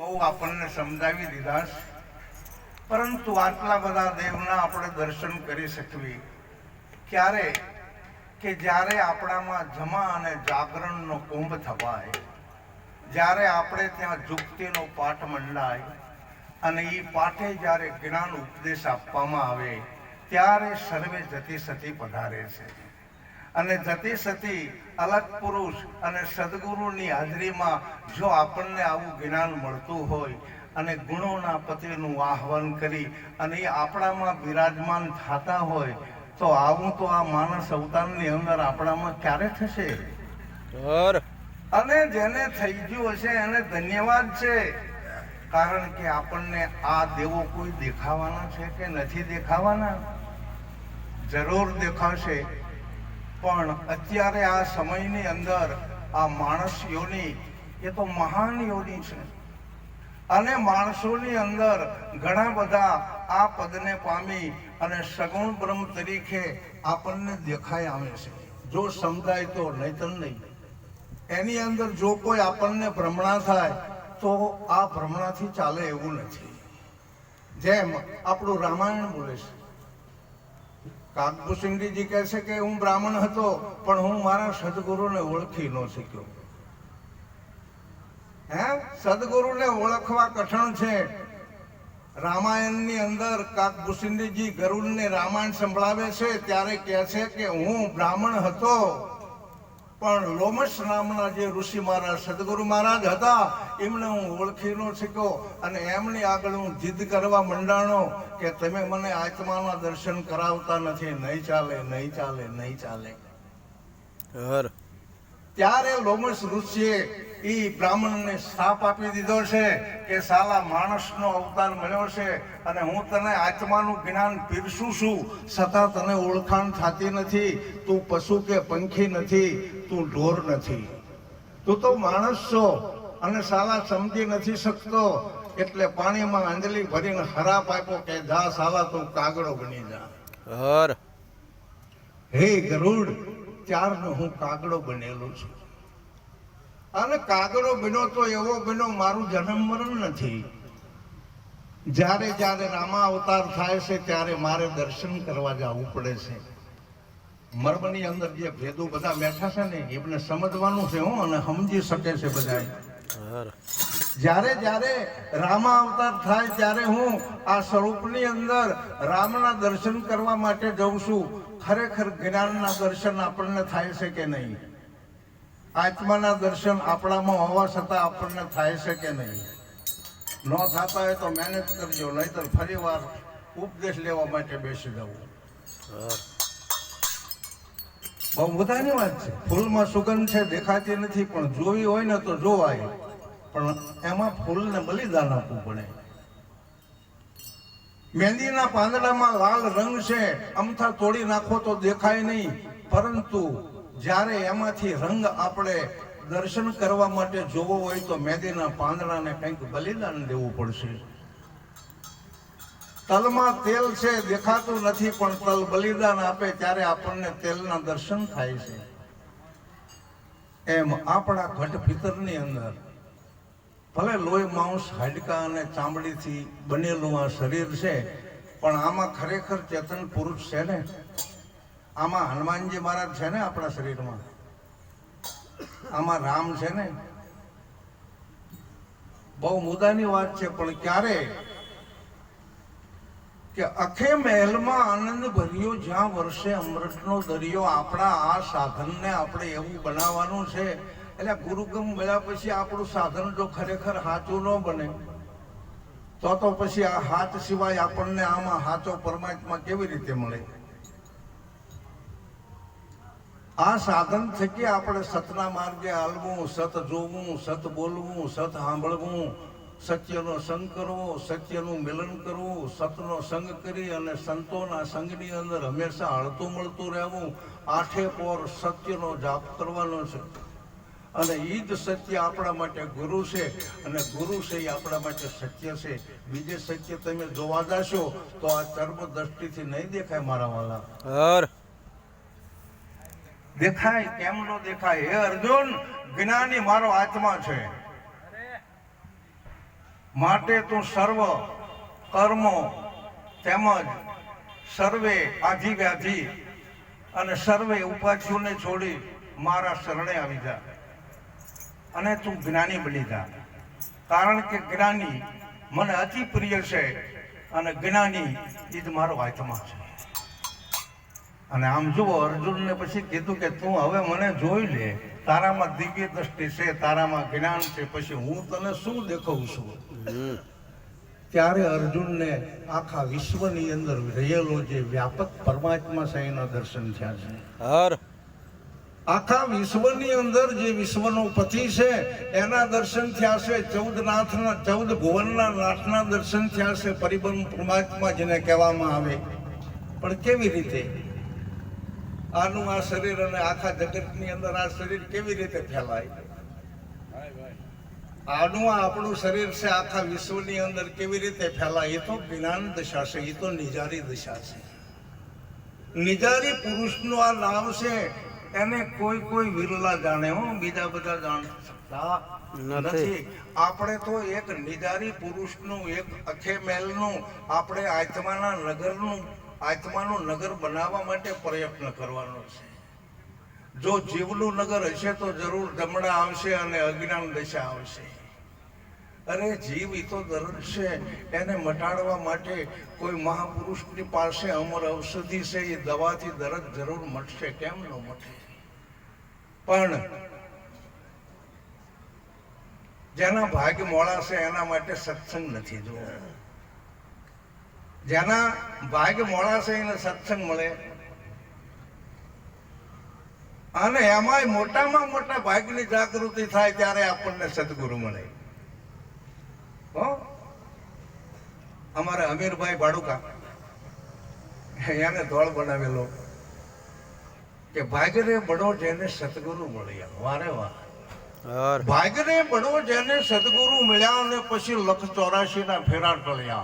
બહુ આપણને સમજાવી દીધા છે, પરંતુ આટલા બધા દેવના આપણે દર્શન કરી શકવી ક્યારે કે જ્યારે આપણામાં જમા અને જાગરણનો કુંભ થવાય, જ્યારે આપણે ત્યાં જુક્તિનો પાઠ મંડાય અને એ પાઠે જ્યારે જ્ઞાન ઉપદેશ આપવામાં આવે ત્યારે સર્વે જતી સતી પધારે છે. અને જતી સતી અલગ પુરુષ અને સદગુરુની હાજરીમાં જો આપણને આવું જ્ઞાન મળતું હોય અને ગુણોના પતિનું આહ્વાન કરી અને એ આપણામાં બિરાજમાન થતા હોય તો આવું તો આ માનસ અવતારની અંદર આપણામાં ક્યારે થશે? અને જેને થઈ ગયું હશે એને ધન્યવાદ છે, કારણ કે આપણને આ દેવો કોઈ દેખાવાના છે કે નથી દેખાવાના? જરૂર દેખાશે, પણ અત્યારે આ સમયની અંદર આ માણસ યોની એ તો મહાન યોની છે અને માણસોની અંદર ઘણા બધા આ પદને પામી અને સગુણ બ્રહ્મ તરીકે આપણને દેખાઈ આવે છે. જો સમજાય તો, નહીતર નહીં. એની અંદર જો કોઈ આપણને ભ્રમણા થાય તો આ ભ્રમણાથી ચાલે એવું નથી. જેમ આપણું રામાયણ બોલે છે, કાગભૂષણજી કહે છે કે હું બ્રાહ્મણ હતો પણ હું મારા સદગુરુને ઓળખી ન શક્યો. સદગુરુને ઓળખવા કઠણ છે. રામાયણની અંદર કાગભૂષણજી ગરુડને રામાયણ સંભળાવે છે ત્યારે કહે છે કે હું બ્રાહ્મણ હતો પણ લોમશ નામના જે ઋષિ મહારાજ સદગુરુ મહારાજ હતા એમને હું ઓળખી ન શક્યો અને એમની આગળ હું જીદ કરવા મંડાણો કે તમે મને આત્માના દર્શન કરાવતા નથી, નહીં ચાલે, નહીં ચાલે, નહીં ચાલે. ત્યારે લોમશ ઋષિએ એ બ્રાહ્મણને શ્રાપ આપી દીધો છે કે સાલા માણસનો અવતાર મળ્યો છે અને હું તને આત્માનું જ્ઞાન પીરસું છું, છતાં તને ઓળખાણ થતી નથી. તું પશુ કે પંખી નથી, તું ઢોર નથી, તું તો માણસ છો અને સાલા સમજી નથી શકતો. એટલે પાણીમાં અંજલિ ભરીને હરાપ આપ્યો કે જા સાલા તું કાગડો બની જા. હે ગરુડ, ત્યારનો હું કાગડો બનેલો છું અને કાગડો બન્યો તો એવો બન્યો મારું જન્મ મરણ નથી. જ્યારે જ્યારે રામા અવતાર થાય છે ત્યારે મારે દર્શન કરવા જવું પડે છે. મર્મની અંદર જે ભેદો બધા બેઠા છે ને એમને સમજવાનું છે અને સમજી શકે છે બધા. જ્યારે જ્યારે રામા અવતાર થાય ત્યારે હું આ સ્વરૂપની અંદર રામના દર્શન કરવા માટે જઉં છું. ખરેખર જ્ઞાનના દર્શન આપણને થાય છે કે નહીં? આત્માના દર્શન આપણામાં હોવા છતાં આપણને થાય છે કે નહીં? ન થતા હોય તો મહેનત કરજો, નહીતર ફરી વાર ઉપદેશ લેવા માટે બેસી જવું. બહુ બધાની વાત છે. ફૂલમાં સુગંધ છે, દેખાતી નથી, પણ જોવી હોય ને તો જોવાય, પણ એમાં ફૂલને બલિદાન આપવું પડે. મહેંદીના પાંદડામાં લાલ રંગ છે, અમથા તોડી નાખો તો દેખાય નહીં, પરંતુ જ્યારે એમાંથી રંગ આપણે દર્શન કરવા માટે જોવો હોય તો મહેંદીના પાંદડાને કંઈક બલિદાન દેવું પડશે. તલમાં તેલ છે, દેખાતું નથી, પણ તલ બલિદાન આપે ત્યારે આપણને તેલના દર્શન થાય છે. એમ આપણા ઘટ ભીતરની અંદર ભલે લોહી માંસ હાડકા અને ચામડીથી બનેલું આ શરીર છે, પણ આમાં ખરેખર ચેતન પુરુષ છે ને? આમાં હનુમાનજી મહારાજ છે ને આપણા શરીરમાં? આમાં રામ છે ને? બહુ મુદ્દાની વાત છે. પણ ક્યારે કે અખે મહેલમાં આનંદ ભર્યો જ્યાં વર્ષે અમૃતનો દરિયો. આપણા આ સાધનને આપણે એવું બનાવવાનું છે. એટલે ગુરુગમ મળ્યા પછી આપણું સાધન જો ખરેખર સાચું ન બને તો પછી આ હાથ સિવાય આપણને આમાં સાચો પરમાત્મા કેવી રીતે મળે? આ સાધન થકી આપણે સતના માર્ગે હાલવું, સત જોવું, સત બોલવું, સત સાંભળવું, સત્યનો સંગ કરવો, સત્યનું મિલન કરવું, સતનો સંગ કરી અને સંતોના સંગની અંદર હંમેશા હળતું મળતું રહેવું. આઠે પોર સત્યનો જાપ કરવાનો છે અને એ જ સત્ય આપણા માટે ગુરુ છે અને ગુરુ છે એ આપણા માટે સત્ય છે. બીજે સત્ય તમે જોવા જશો તો આ ચર્મ દ્રષ્ટિથી નહીં દેખાય મારા વાલા. દેખાય કેમ નો દેખાય? હે અર્જુન, જ્ઞાની મારો આત્મા છે. માટે તું સર્વ કર્મો તેમજ સર્વે આધિ વ્યાધિ અને સર્વે ઉપાધિઓને છોડી મારા શરણે આવી જા અને તું જ્ઞાની બની જા. કારણ કે જ્ઞાની મને અતિ પ્રિય છે અને જ્ઞાની એ જ મારો આત્મા છે. અને આમ જુઓ, અર્જુનને પછી કીધું કે તું હવે મને જોઈ લે, તારામાં દિવ્ય દ્રષ્ટિ છે, તારામાં જ્ઞાન છે, પછી હું તને શું દેખાઉં છું. ત્યારે અર્જુનને આખા વિશ્વની અંદર રહેલો જે વ્યાપક પરમાત્મા છે એના દર્શન થયા છે. આખા વિશ્વની અંદર જે વિશ્વનો પતિ છે એના દર્શન થયા છે. 14 ભુવનના નાથના દર્શન થયા છે. પરિબ્રહ્મ પરમાત્મા જેને કહેવામાં આવે. પણ કેવી રીતે આનું આ શરીર અને આખા જગતની અંદર આ શરીર કેવી રીતે ફેલાય? આનું આપણું શરીર છે આખા વિશ્વની અંદર કેવી રીતે ફેલાય? એ તો જ્ઞાન દશા છે, એ તો નિજારી દશા છે. નિજારી પુરુષનું આ નામ છે, એને કોઈ વિરલા જાણે હો, બીજા બધા જાણતા નથી. આપણે તો એક નિજારી પુરુષનું, એક અખે મહેલનું, આપણે આત્માનું નગર બનાવવા માટે પ્રયત્ન કરવાનો છે. જો જીવનું નગર હશે તો જરૂર જમણા આવશે અને અજ્ઞાન દશા આવશે. અરે જીવ એ તો દરજ છે, એને મટાડવા માટે કોઈ મહાપુરુષની પાસે અમર ઔષધિ છે, એ દવાથી દરજ જરૂર મટશે. કેમ ન મટે? પણ જેના ભાગ્ય મોડા છે એના માટે સત્સંગ નથી. જો જેના ભાગ્ય મોડા છે એને સત્સંગ મળે, અને એમાંય મોટામાં મોટા ભાગ્યની જાગૃતિ થાય ત્યારે આપણને સદગુરુ મળે. અમારા અમીરભાઈ બાડુકા એને ધોળ બનાવેલો કે ભાગ્યને બળો જેને સદગુરુ મળ્યા. વારે વાહ! ભાગ્યને બળો જેને સદગુરુ મળ્યા અને પછી 184 ના ફેરા ટળ્યા.